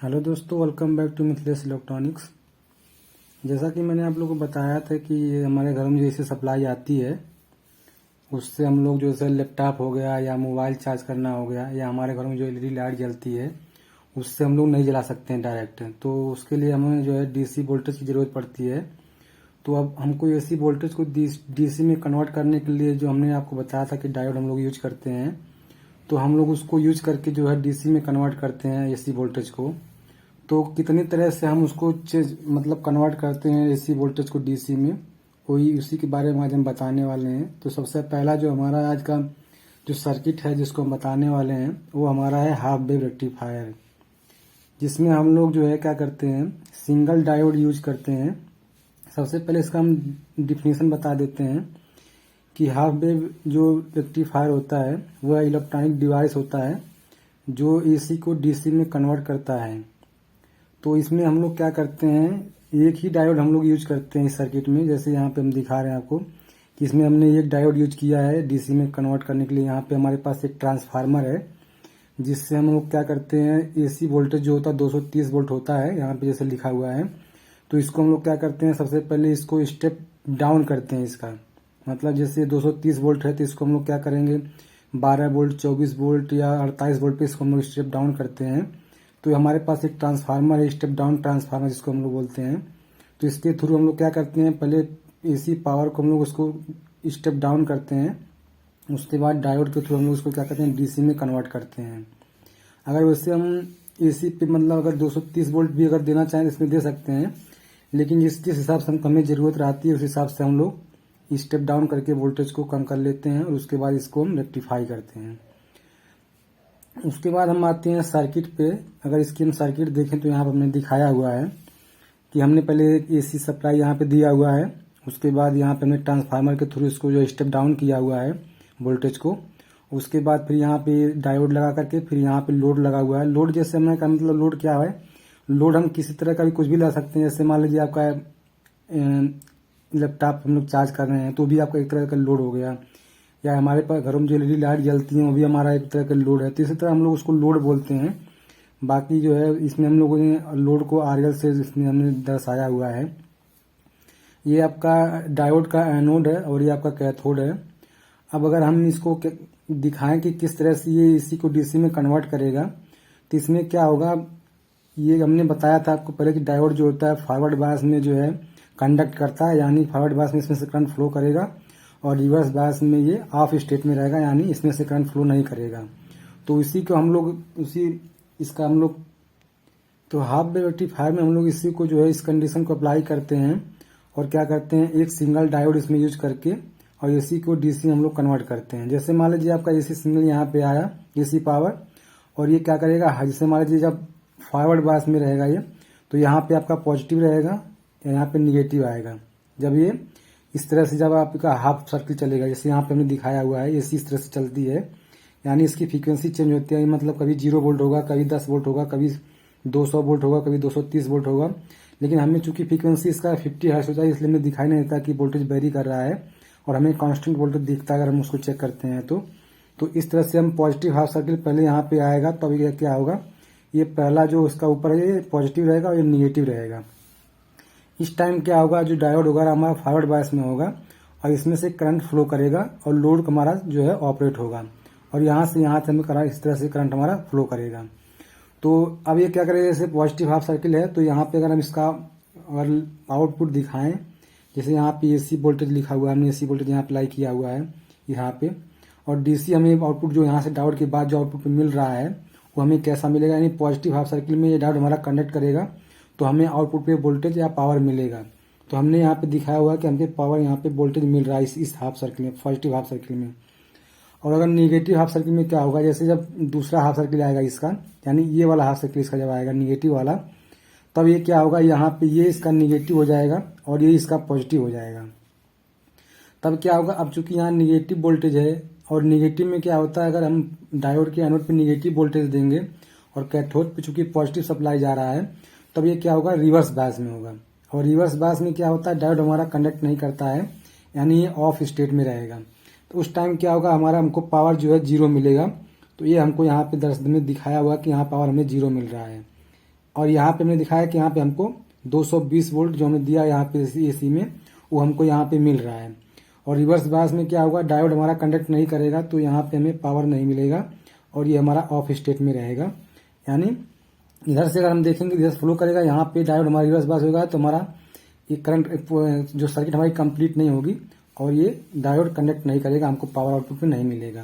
Hello दोस्तों, welcome back to Mithilesh electronics. जैसा कि मैंने आप लोगों को बताया था कि ये हमारे घर में जो ऐसी सप्लाई आती है उससे हम लोग जैसे लैपटॉप हो गया या मोबाइल चार्ज करना हो गया या हमारे घर में जो एलईडी लाइट जलती है उससे हम लोग नहीं जला सकते हैं डायरेक्ट। तो उसके लिए हमें जो है डीसी वोल्टेज की ज़रूरत पड़ती है। तो अब हमको एसी वोल्टेज को डीसी में कन्वर्ट करने के लिए जो हमने आपको बताया था कि डायोड हम लोग यूज करते हैं, तो हम लोग उसको यूज करके जो है डीसी में कन्वर्ट करते हैं एसी वोल्टेज को। तो कितनी तरह से हम उसको मतलब कन्वर्ट करते हैं एसी वोल्टेज को डीसी में, वही उसी के बारे में आज हम बताने वाले हैं। तो सबसे पहला जो हमारा आज का जो सर्किट है जिसको हम बताने वाले हैं वो हमारा है हाफ वेव रेक्टिफायर, जिसमें हम लोग जो है क्या करते हैं, सिंगल डायोड यूज करते हैं। सबसे पहले इसका हम डिफिनेशन बता देते हैं कि हाफ वेव जो रेक्टिफायर होता है वह इलेक्ट्रॉनिक डिवाइस होता है जो एसी को डीसी में कन्वर्ट करता है। तो इसमें हम लोग क्या करते हैं, एक ही डायोड हम लोग यूज करते हैं इस सर्किट में। जैसे यहाँ पे हम दिखा रहे हैं आपको कि इसमें हमने एक डायोड यूज किया है डीसी में कन्वर्ट करने के लिए। यहाँ पे हमारे पास एक ट्रांसफार्मर है जिससे हम लोग क्या करते हैं, एसी वोल्टेज जो होता है 230 वोल्ट होता है यहाँ पे जैसे लिखा हुआ है। तो इसको हम लोग क्या करते हैं, सबसे पहले इसको स्टेप डाउन करते हैं इसका। मतलब जैसे 230 वोल्ट है तो इसको हम लोग क्या करेंगे, 12 वोल्ट, 24 वोल्ट या 48 वोल्ट पे इसको हम लोग स्टेप डाउन करते हैं। तो हमारे पास एक ट्रांसफार्मर है, स्टेप डाउन ट्रांसफार्मर जिसको हम लोग बोलते हैं। तो इसके थ्रू हम लोग क्या करते हैं, पहले एसी पावर को हम लोग उसको स्टेप डाउन करते हैं, उसके बाद डायोड के थ्रू हम लोग उसको क्या करते हैं, डीसी में कन्वर्ट करते हैं। अगर वैसे हम एसी पे मतलब अगर 230 वोल्ट भी अगर देना चाहें इसमें दे सकते हैं, लेकिन जिस हिसाब से हमें ज़रूरत रहती है उस हिसाब से हम लोग स्टेप डाउन करके वोल्टेज को कम कर लेते हैं और उसके बाद इसको हम रेक्टिफाई करते हैं। उसके बाद हम आते हैं सर्किट पे। अगर इसकी हम सर्किट देखें तो यहाँ पर हमने दिखाया हुआ है कि हमने पहले एक एसी सप्लाई यहाँ पे दिया हुआ है, उसके बाद यहाँ पे हमने ट्रांसफार्मर के थ्रू इसको जो स्टेप डाउन किया हुआ है वोल्टेज को। उसके बाद फिर यहाँ पे डायोड लगा करके फिर यहाँ पे लोड लगा हुआ है। लोड जैसे हमने कहा, मतलब लोड क्या है, लोड हम किसी तरह का भी कुछ भी ला सकते हैं। जैसे मान लीजिए आपका लैपटॉप हम लोग चार्ज कर रहे हैं तो भी आपका एक तरह का लोड हो गया, या हमारे पास घरों में जो एलईडी लाइट जलती हैं वो भी हमारा एक तरह का लोड है। तो इसी तरह हम लोग उसको लोड बोलते हैं। बाकी जो है इसमें हम लोगों ने लोड को आरएल से इसमें हमने दर्शाया हुआ है। ये आपका डायोड का एनोड है और ये आपका कैथोड है। अब अगर हम इसको दिखाएं कि किस तरह से ये इसी को डीसी में कन्वर्ट करेगा, तो इसमें क्या होगा, ये हमने बताया था आपको पहले कि डायोड जो होता है फॉरवर्ड बायस में जो है कंडक्ट करता है, यानी फॉरवर्ड बायस में इसमें से करंट फ्लो करेगा, और रिवर्स बायस में ये ऑफ स्टेट में रहेगा, यानी इसमें से करंट फ्लो नहीं करेगा। तो इसी को हम लोग इसका हम लोग तो हाफ वेव रेक्टिफायर में हम लोग इसी को जो है इस कंडीशन को अप्लाई करते हैं और क्या करते हैं, एक सिंगल डायोड इसमें यूज करके और एसी को डीसी हम लोग कन्वर्ट करते हैं। जैसे मान लीजिए आपका एसी सिग्नल यहाँ पे आया एसी पावर, और ये क्या करेगा, जैसे मान लीजिए जब फॉरवर्ड बायस में रहेगा ये, तो यहाँ पे आपका पॉजिटिव रहेगा या यहाँ पे निगेटिव आएगा। जब ये इस तरह से जब आपका हाफ सर्किल चलेगा, जैसे यहाँ पे हमने दिखाया हुआ है एसी इस तरह से चलती है, यानी इसकी फ्रीक्वेंसी चेंज होती है। मतलब कभी 0 वोल्ट होगा, कभी 10 वोल्ट होगा, कभी 200 वोल्ट होगा, कभी 230 वोल्ट होगा। लेकिन हमें चूंकि फ्रीक्वेंसी इसका 50 हर्ट्ज होता है इसलिए हमें दिखाई नहीं देता कि वोल्टेज वेरी कर रहा है, और हमें कांस्टेंट वोल्टेज दिखता है अगर हम उसको चेक करते हैं तो इस तरह से हम पॉजिटिव हाफ सर्किल पहले यहाँ पे आएगा, तो अभी क्या होगा, ये पहला जो उसका ऊपर है ये पॉजिटिव रहेगा और ये निगेटिव रहेगा। इस टाइम क्या होगा, जो डायोड होगा हमारा फॉरवर्ड बायस में होगा और इसमें से करंट फ्लो करेगा और लोड हमारा जो है ऑपरेट होगा, और यहाँ से यहाँ हमें करंट इस तरह से करंट हमारा फ्लो करेगा। तो अब ये क्या करेगा, जैसे पॉजिटिव हाफ सर्किल है तो यहाँ पे अगर हम इसका अगर आउटपुट दिखाएं, जैसे यहाँ पे एसी वोल्टेज लिखा हुआ है, हमने एसी वोल्टेज यहाँ अप्लाई किया हुआ है यहाँ पे, और डीसी हमें आउटपुट जो यहाँ से डायोड के बाद जो आउटपुट मिल रहा है वो हमें कैसा मिलेगा, यानी पॉजिटिव हाफ सर्किल में ये डायोड हमारा कंडक्ट करेगा तो हमें आउटपुट पे वोल्टेज या पावर मिलेगा। तो हमने यहाँ पे दिखाया हुआ है कि हमको पावर यहाँ पे वोल्टेज मिल रहा है इस हाफ सर्किल में, पॉजिटिव हाफ सर्किल में। और अगर निगेटिव हाफ सर्किल में क्या होगा, जैसे जब दूसरा हाफ सर्किल आएगा इसका, यानी ये वाला हाफ सर्किल इसका जब आएगा निगेटिव वाला, तब ये क्या होगा, यहाँ पे ये इसका निगेटिव हो जाएगा और ये इसका पॉजिटिव हो जाएगा। तब क्या होगा, अब चूंकि यहाँ निगेटिव वोल्टेज है और निगेटिव में क्या होता है, अगर हम डायोड के एनोड पे निगेटिव वोल्टेज देंगे और कैथोड पे चूंकि पॉजिटिव सप्लाई जा रहा है, तब ये क्या होगा, रिवर्स बायस में होगा। और रिवर्स बायस में क्या होता है, डायोड हमारा कंडक्ट नहीं करता है, यानी ये ऑफ स्टेट में रहेगा। तो उस टाइम क्या होगा, हमको पावर जो है 0 मिलेगा। तो ये हमको यहाँ पे दर्शन में दिखाया हुआ कि यहाँ पावर हमें 0 मिल रहा है। और यहाँ पे हमने दिखाया कि यहाँ पे हमको 220 वोल्ट जो हमने दिया यहाँ पे एसी में वो हमको यहाँ पे मिल रहा है। और रिवर्स बायस में क्या होगा, डायोड हमारा कंडक्ट नहीं करेगा तो यहाँ पे हमें पावर नहीं मिलेगा और ये हमारा ऑफ स्टेट में रहेगा। यानी इधर से अगर हम देखेंगे इधर फ्लो करेगा, यहाँ पे डायोड हमारा रिवर्स बायस होगा तो हमारा ये करंट जो सर्किट हमारी कंप्लीट नहीं होगी और ये डायोड कंडक्ट नहीं करेगा, हमको पावर आउटपुट में नहीं मिलेगा।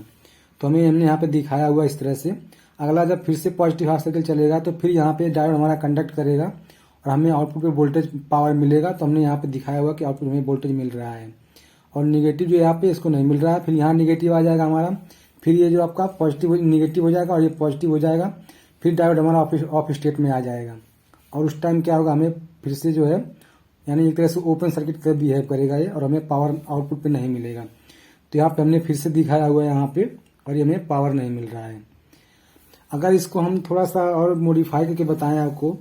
तो हमने यहाँ पे दिखाया हुआ इस तरह से। अगला जब फिर से पॉजिटिव हाफ साइकिल चलेगा तो फिर यहाँ पे डायोड हमारा कंडक्ट करेगा और हमें आउटपुट पे वोल्टेज पावर मिलेगा। तो हमने यहाँ पे दिखाया हुआ कि आउटपुट में वोल्टेज मिल रहा है। और निगेटिव जो यहाँ पे इसको नहीं मिल रहा है, फिर यहाँ निगेटिव आ जाएगा हमारा, फिर ये जो आपका पॉजिटिव निगेटिव हो जाएगा और ये पॉजिटिव हो जाएगा, फिर डायोड हमारा ऑफ स्टेट में आ जाएगा। और उस टाइम क्या होगा, हमें फिर से जो है यानी एक तरह से ओपन सर्किट का बिहेव करेगा ये और हमें पावर आउटपुट पे नहीं मिलेगा। तो यहाँ पे हमने फिर से दिखाया हुआ है यहाँ पे और ये हमें पावर नहीं मिल रहा है। अगर इसको हम थोड़ा सा और मॉडिफाई करके बताएं आपको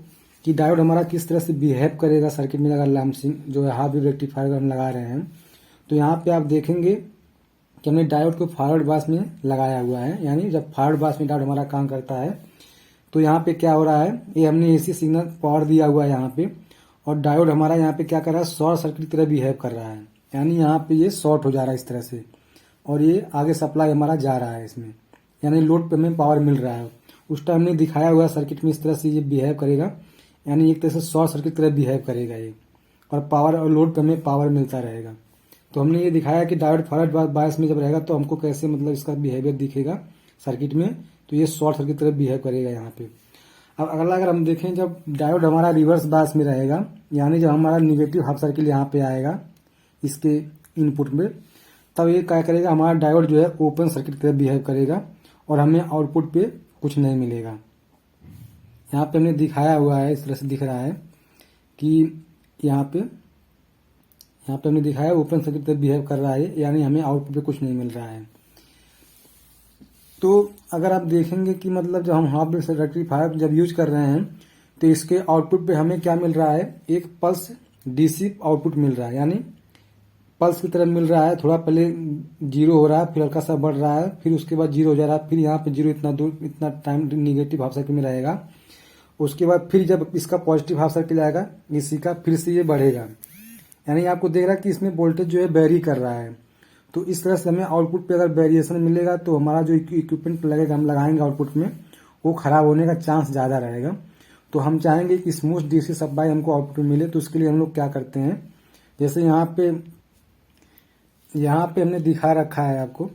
कि डायोड हमारा किस तरह से बिहेव करेगा सर्किट में, अगर लैम्पसिंग जो है हाफ वेव रेक्टिफायर हम लगा रहे हैं तो यहाँ पे आप देखेंगे कि हमने डायोड को फॉरवर्ड बायस में लगाया हुआ है। यानी जब फॉरवर्ड बायस में डायोड हमारा काम करता है तो यहाँ पे क्या हो रहा है, ये हमने एसी सिग्नल पावर दिया हुआ है यहाँ पे और डायोड हमारा यहाँ पे क्या कर रहा है, शॉर्ट सर्किट की तरह बिहेव कर रहा है। यानी यहाँ पे ये शॉर्ट हो जा रहा है इस तरह से और ये आगे सप्लाई हमारा जा रहा है इसमें, यानी लोड पे हमें पावर मिल रहा है। उस टाइम हमने दिखाया हुआ सर्किट में इस तरह से ये बिहेव करेगा, यानी एक तरह से शॉर्ट सर्किट की तरह बिहेव करेगा ये और पावर और लोड पे हमें पावर मिलता रहेगा। तो हमने ये दिखाया कि डायोड फॉरवर्ड बायस में जब रहेगा तो हमको कैसे मतलब इसका बिहेवियर दिखेगा सर्किट में, तो ये शॉर्ट सर्किट की तरह बिहेव करेगा यहाँ पे। अब अगला अगर हम देखें जब डायोड हमारा रिवर्स बायस में रहेगा, यानी जब हमारा निगेटिव हाफ सर्किल यहाँ पे आएगा इसके इनपुट में, तब ये क्या करेगा, हमारा डायोड जो है ओपन सर्किट की तरह बिहेव करेगा और हमें आउटपुट पे कुछ नहीं मिलेगा। यहाँ पे हमने दिखाया हुआ है इस तरह से दिख रहा है कि यहाँ पे हमने दिखाया ओपन सर्किट की तरह बिहेव कर रहा है, यानी हमें आउटपुट पे कुछ नहीं मिल रहा है। तो अगर आप देखेंगे कि मतलब जब हम हाफ वेव रेक्टिफायर जब यूज कर रहे हैं तो इसके आउटपुट पे हमें क्या मिल रहा है, एक पल्स डीसी आउटपुट मिल रहा है, यानी पल्स की तरह मिल रहा है। थोड़ा पहले जीरो हो रहा है, फिर हल्का सा बढ़ रहा है, फिर उसके बाद जीरो हो जा रहा है, फिर यहाँ पे जीरो इतना टाइम निगेटिव हाफ सर्किल में रहेगा। उसके बाद फिर जब इसका पॉजिटिव हाफ सर्किल आएगा इसी का, फिर से ये बढ़ेगा। यानी आपको देख रहा है कि इसमें वोल्टेज जो है वेरी कर रहा है। तो इस तरह से हमें आउटपुट पे अगर वेरिएशन मिलेगा तो हमारा जो इक्विपमेंट लगेगा हम लगाएंगे आउटपुट में वो खराब होने का चांस ज़्यादा रहेगा। तो हम चाहेंगे कि स्मूथ डीसी सप्लाई हमको आउटपुट में मिले, तो उसके लिए हम लोग क्या करते हैं, जैसे यहाँ पे हमने दिखा रखा है आपको,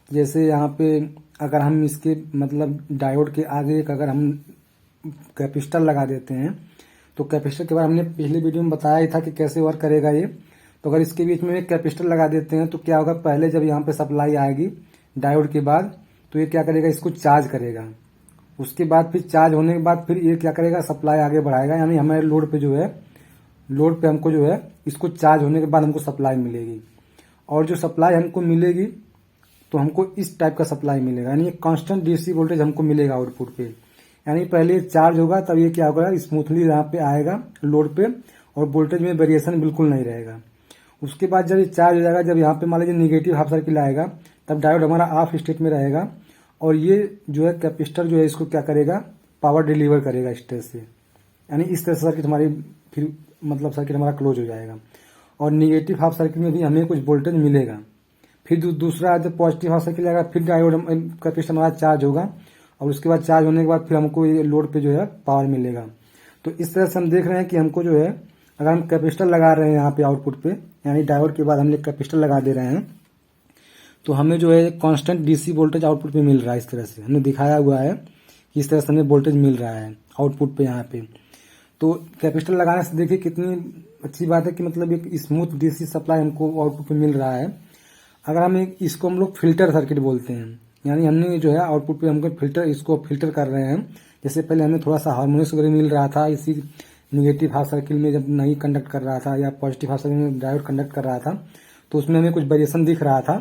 जैसे यहाँ पे अगर हम इसके मतलब डायोड के आगे एक अगर हम कैपेसिटर लगा देते हैं तो कैपेसिटर के बारे में हमने पिछले वीडियो में बताया ही था कि कैसे वर्क करेगा ये। तो अगर इसके बीच में एक कैपेसिटर लगा देते हैं तो क्या होगा, पहले जब यहाँ पे सप्लाई आएगी डायोड के बाद तो ये क्या करेगा, इसको चार्ज करेगा। उसके बाद फिर चार्ज होने के बाद फिर ये क्या करेगा, सप्लाई आगे बढ़ाएगा। यानी हमारे लोड पे जो है, लोड पे हमको जो है इसको चार्ज होने के बाद हमको सप्लाई मिलेगी और जो सप्लाई हमको मिलेगी तो हमको इस टाइप का सप्लाई मिलेगा, यानी कांस्टेंट डीसी वोल्टेज हमको मिलेगा आउटपुट पे। यानी पहले चार्ज होगा तब ये क्या होगा, स्मूथली यहाँ पे आएगा लोड पे और वोल्टेज में वेरिएशन बिल्कुल नहीं रहेगा। उसके बाद जब ये चार्ज हो जाएगा, जब यहाँ पे मान लीजिए निगेटिव हाफ सर्किल आएगा तब डायोड हमारा ऑफ स्टेट में रहेगा और ये जो है कैपेसिटर जो है इसको क्या करेगा, पावर डिलीवर करेगा इस तरह से। यानी इस तरह से सर्किट हमारी फिर मतलब सर्किट हमारा क्लोज हो जाएगा और निगेटिव हाफ सर्किट में भी हमें कुछ वोल्टेज मिलेगा। फिर दूसरा जब पॉजिटिव हाफ सर्किल आएगा फिर डायोड कैपेसिटर हमारा चार्ज होगा और उसके बाद चार्ज होने के बाद फिर हमको ये लोड पे जो है पावर मिलेगा। तो इस तरह से हम देख रहे हैं कि हमको जो है अगर हम कैपेसिटर लगा रहे हैं यहाँ पे आउटपुट पे, यानी डायोड के बाद हमने कैपेसिटर लगा दे रहे हैं तो हमें जो है कांस्टेंट डीसी वोल्टेज आउटपुट पे मिल रहा है। इस तरह से हमने दिखाया हुआ है कि इस तरह से हमें वोल्टेज मिल रहा है आउटपुट पे यहाँ पे। तो कैपेसिटर लगाने से देखिए कितनी अच्छी बात है कि मतलब एक स्मूथ डीसी सप्लाई हमको आउटपुट पे मिल रहा है। अगर हम इसको हम लोग फिल्टर सर्किट बोलते हैं, यानी हमने जो है आउटपुट पे हमको इसको फिल्टर कर रहे हैं। जैसे पहले हमें थोड़ा सा हार्मोनिक्स वगैरह मिल रहा था इसी निगेटिव हाफ सर्किल में जब नहीं कंडक्ट कर रहा था या पॉजिटिव हाफ सर्किल में डायोड कंडक्ट कर रहा था तो उसमें हमें कुछ वेरिएशन दिख रहा था।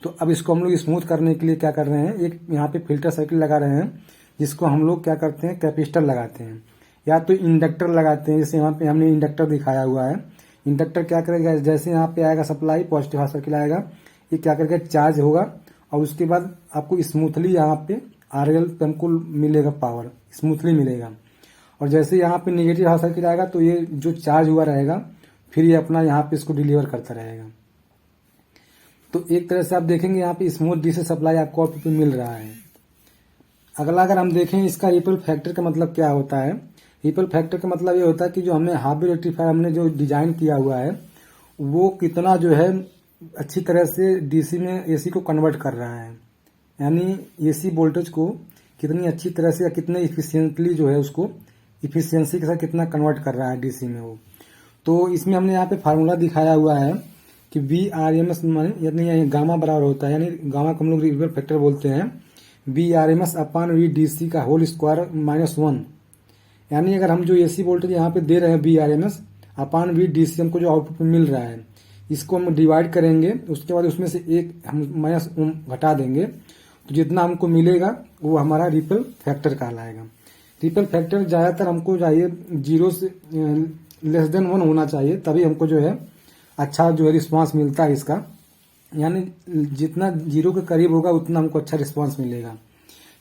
तो अब इसको हम लोग स्मूथ करने के लिए क्या कर रहे हैं, एक यहाँ पे फिल्टर सर्किट लगा रहे हैं जिसको हम लोग क्या करते हैं, कैपेसिटर लगाते हैं या तो इंडक्टर लगाते हैं। जैसे यहाँ पे हमने इंडक्टर दिखाया हुआ है। इंडक्टर क्या करेगा, जैसे यहाँ पे आएगा सप्लाई पॉजिटिव हाफ सर्किल आएगा, ये क्या करेगा चार्ज होगा और उसके बाद आपको स्मूथली यहाँ पे आरएल पे हमको मिलेगा पावर, स्मूथली मिलेगा। और जैसे यहाँ पे निगेटिव हाफ सर्किट आएगा तो ये जो चार्ज हुआ रहेगा फिर ये अपना यहाँ पे इसको डिलीवर करता रहेगा। तो एक तरह से आप देखेंगे यहाँ पे स्मूथ डीसी सप्लाई आपको आउटपुट में मिल रहा है। अगला अगर हम देखें इसका रिपल फैक्टर का मतलब क्या होता है। रिपल फैक्टर का मतलब ये होता है कि जो हमने हाफ वेव रेक्टिफायर हमने जो डिजाइन किया हुआ है वो कितना जो है अच्छी तरह से डीसी में एसी को कन्वर्ट कर रहा है, यानी एसी वोल्टेज को कितनी अच्छी तरह से या कितने इफिशियंटली जो है उसको इफिशियंसी के साथ कितना कन्वर्ट कर रहा है डीसी में वो। तो इसमें हमने यहाँ पे फार्मूला दिखाया हुआ है कि VRMS यानी गामा बराबर होता है, यानी गामा को हम लोग रिपल फैक्टर बोलते हैं VRMS अपॉन VDC का होल स्क्वायर -1। यानी अगर हम जो एसी वोल्टेज यहाँ पे दे रहे हैं VRMS अपॉन VDC हमको जो आउटपुट में मिल रहा है इसको हम डिवाइड करेंगे, उसके बाद उसमें से एक हम माइनस घटा देंगे तो जितना हमको मिलेगा वो हमारा रिपल फैक्टर कहलाएगा। रिपल फैक्टर ज़्यादातर हमको चाहिए 0 से <1 होना चाहिए, तभी हमको जो है अच्छा जो है रिस्पांस मिलता है इसका, यानी जितना 0 के करीब होगा उतना हमको अच्छा रिस्पांस मिलेगा।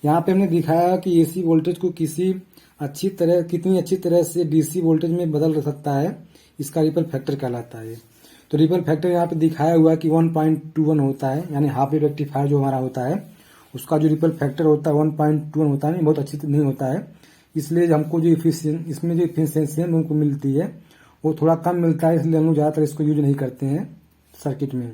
यहाँ पे हमने दिखाया कि एसी वोल्टेज को कितनी अच्छी तरह से डीसी वोल्टेज में बदल सकता है, इसका रिपल फैक्टर कहलाता है। तो रिपल फैक्टर यहाँ पे दिखाया हुआ है कि 1.21 होता है, यानी हाफ वेव रेक्टिफायर जो हमारा होता है उसका जो रिपल फैक्टर होता है 1.21 होता है, बहुत अच्छी नहीं होता है। इसलिए हमको जो इसमें जो इफिशियंसी हमको मिलती है वो थोड़ा कम मिलता है, इसलिए हम लोग ज़्यादातर इसको यूज नहीं करते हैं सर्किट में।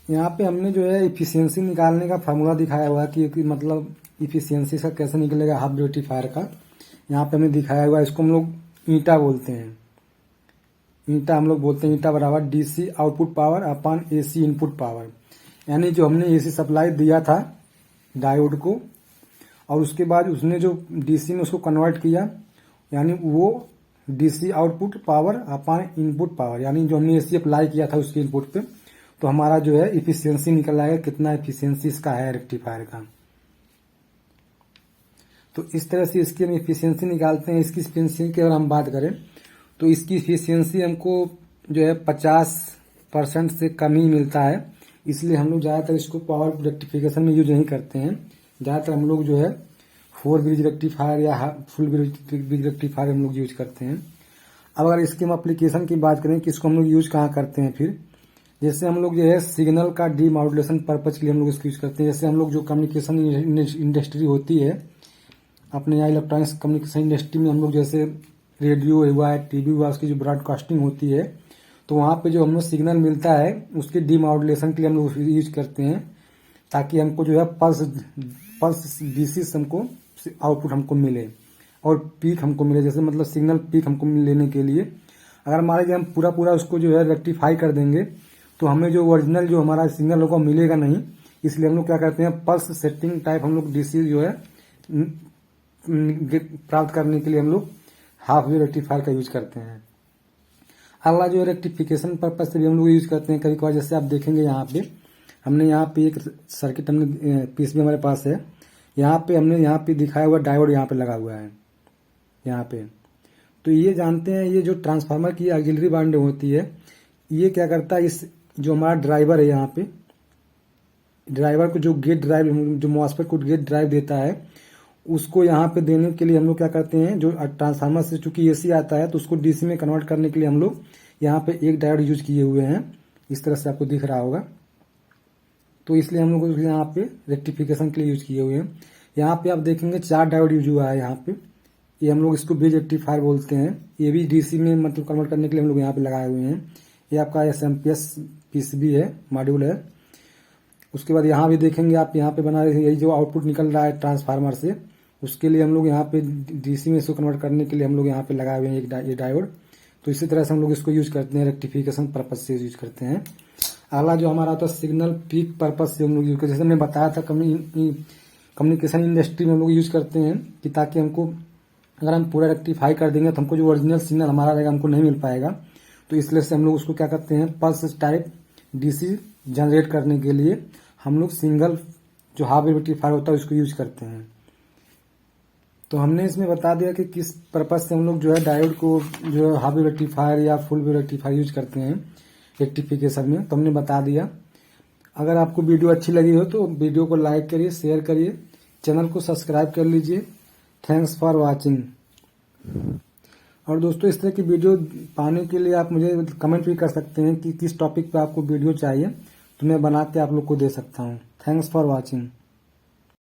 यहाँ पे हमने जो है इफिशियंसी निकालने का फार्मूला दिखाया हुआ है कि मतलब इफिशियंसी का कैसे निकलेगा हाफ वेव रेक्टिफायर का। यहाँ पे हमने दिखाया हुआ है, इसको हम लोग ईटा बोलते हैं। ईटा हम लोग बोलते हैं ईटा बराबर DC output power upon AC input power, यानी जो हमने एसी सप्लाई दिया था डायोड को और उसके बाद उसने जो डीसी में उसको कन्वर्ट किया, यानी वो DC output power upon input power, यानी जो हमने एसी अप्लाई किया था उसके इनपुट पे, तो हमारा जो है इफिशियंसी निकल आएगा कितना इफिशियंसी इसका है रेक्टिफायर का। तो इस तरह से इसकी हम इफिशियंसी निकालते हैं। इसकी इफिशियंसी की अगर हम बात करें तो इसकी इफिशियंसी हमको जो है 50% से कम ही मिलता है, इसलिए हम लोग ज़्यादातर इसको पावर रेक्टिफिकेशन में यूज नहीं करते हैं। ज़्यादातर हम लोग जो है 4 ब्रिज रेक्टिफायर या फुल ब्रिज रेक्टिफायर हम लोग यूज करते हैं। अब अगर इसके हम एप्लीकेशन की बात करें कि इसको हम लोग यूज कहाँ करते हैं, फिर जैसे हम लोग जो है सिग्नल का डीमॉड्यूलेशन पर्पज के लिए हम लोग इसको यूज करते हैं। जैसे हम लोग जो कम्युनिकेशन इंडस्ट्री होती है अपने यहाँ इलेक्ट्रॉनिक्स कम्युनिकेशन इंडस्ट्री में, हम लोग जैसे रेडियो हुआ है, टीवी हुआ, उसकी जो ब्रॉडकास्टिंग होती है तो वहाँ पे जो हमको सिग्नल मिलता है उसके डीमॉड्यूलेशन के लिए हम लोग यूज करते हैं, ताकि हमको जो है पल्स डीसी हमको आउटपुट हमको मिले और पीक हमको मिले। जैसे मतलब सिग्नल पीक हमको लेने के लिए अगर मान लीजिए हम पूरा उसको जो है रेक्टिफाई कर देंगे तो हमें जो ओरिजिनल जो हमारा सिग्नल होगा मिलेगा नहीं, इसलिए हम लोग क्या करते हैं पल्स सेटिंग टाइप हम लोग डीसी जो है प्राप्त करने के लिए हम लोग हाफ वेव रेक्टिफायर का यूज करते हैं। अगला जो है रेक्टिफिकेशन पर्पज से भी हम लोग यूज करते हैं। कभी कभार जैसे आप देखेंगे यहाँ पे हमने यहाँ पे एक सर्किट हमने पीसीबी हमारे पास है, यहाँ पे हमने यहाँ पे दिखाया हुआ डायोड यहाँ पे लगा हुआ है यहाँ पे। तो ये जानते हैं ये जो ट्रांसफार्मर की ऑक्सिलरी वाइंडिंग होती है ये क्या करता है, इस जो हमारा ड्राइवर है यहाँ पे ड्राइवर को जो गेट ड्राइव जो मॉसफेट को गेट ड्राइव देता है उसको यहाँ पे देने के लिए हम लोग क्या करते हैं, जो ट्रांसफार्मर से चूंकि एसी आता है तो उसको डीसी में कन्वर्ट करने के लिए हम लोग यहाँ पे एक डायोड यूज किए हुए हैं, इस तरह से आपको दिख रहा होगा। तो इसलिए हम लोग यहाँ पे रेक्टिफिकेशन के लिए यूज किए हुए हैं। यहाँ पे आप देखेंगे 4 डायोड यूज हुआ है यहाँ पे, ये हम लोग इसको ब्रिज रेक्टिफायर बोलते हैं। ये भी डीसी में मतलब कन्वर्ट करने के लिए हम लोग यहाँ पे लगाए हुए हैं। ये आपका SMPS पीसीबी है, मॉड्यूल है। उसके बाद यहाँ भी देखेंगे आप यहाँ पे बना रहे यही जो आउटपुट निकल रहा है ट्रांसफार्मर से, उसके लिए हम लोग यहाँ पे डीसी में इसको कन्वर्ट करने के लिए हम लोग यहाँ पे लगाए हुए हैं ये डायोड। तो इसी तरह से हम लोग इसको यूज करते हैं, रेक्टिफिकेशन पर्पज से यूज करते हैं। अगला जो हमारा आता है सिग्नल पीक पर्पज से हम लोग यूज करते हैं। जैसे मैंने बताया था कम्युनिकेशन इंडस्ट्री में हम लोग यूज करते हैं कि ताकि हमको अगर हम पूरा रेक्टिफाई कर देंगे तो हमको जो ओरिजिनल सिग्नल हमारा रहेगा हमको नहीं मिल पाएगा। तो इसलिए से हम लोग उसको क्या करते हैं पल्स टाइप डीसी जनरेट करने के लिए हम लोग सिंगल जो हाफ वेव रेक्टिफायर होता है उसको यूज करते हैं। तो हमने इसमें बता दिया कि किस पर्पज से हम लोग जो है डायोड को जो है हाफ वेव रेक्टिफायर या फुल वेव रेक्टिफायर यूज करते हैं रेक्टिफिकेशन में, तो हमने बता दिया। अगर आपको वीडियो अच्छी लगी हो तो वीडियो को लाइक करिए, शेयर करिए, चैनल को सब्सक्राइब कर लीजिए थैंक्स फॉर वॉचिंग। और दोस्तों इस तरह की वीडियो पाने के लिए आप मुझे कमेंट भी कर सकते हैं कि किस टॉपिक पे आपको वीडियो चाहिए, तो मैं बना के आप लोग को दे सकता हूँ। Thanks for watching.